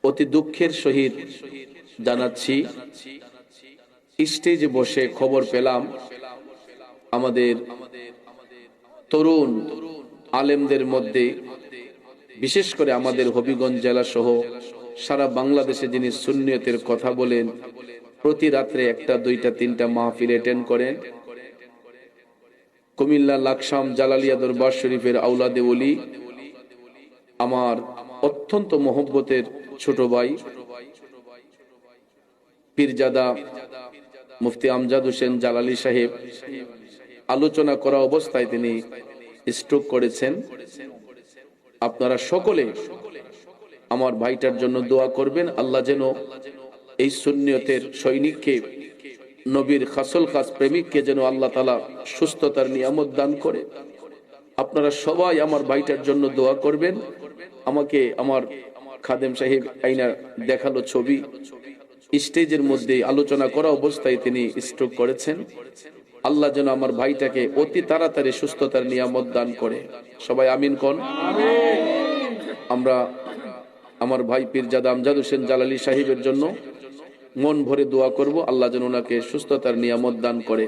অতি দুঃখের সহিত জানাচ্ছি, স্টেজে বসে খবর পেলাম আমাদের তরুণ আলেমদের মধ্যে, বিশেষ করে আমাদের হবিগঞ্জ জেলা সহ সারা বাংলাদেশে যিনি সুন্নিয়তের কথা বলেন, প্রতি রাত্রে একটা দুইটা তিনটা মাহফিল অ্যাটেন্ড করেন, কুমিল্লা লাকসাম জালালিয়া দরবার শরীফের আওলাদে ওলি, আমার অত্যন্ত মহব্বতের ছোট ভাই পীরজাদা মুফতি আমজাদ হোসেন জালালি সাহেব আলোচনা করা অবস্থায় তিনি স্ট্রোক করেছেন। আপনারা সকলে আমার ভাইটার জন্য দোয়া করবেন, আল্লাহ যেন এই সুন্নিয়তের সৈনিককে, নবীর খাসল খাস প্রেমিককে যেন আল্লাহ তাআলা সুস্থতার নিয়ামত দান করে। আপনারা সবাই আমার ভাইটার জন্য দোয়া করবেন। আমাকে আমার খাদেম সাহেব আইনা দেখালো ছবি, স্টেজের মধ্যে আলোচনা করা অবস্থায় তিনি স্ট্রোক করেছেন। আল্লাহ যেন আমার ভাইটাকে অতি তাড়াতাড়ি সুস্থতার নিয়ামত দান করে। সবাই আমিন কোন। আমরা আমার ভাই পীরজাদা আমজাদ হোসেন জালালি সাহেবের জন্য মন ভরে দোয়া করব, আল্লাহ যেন ওনাকে সুস্থতার নিয়ামত দান করে।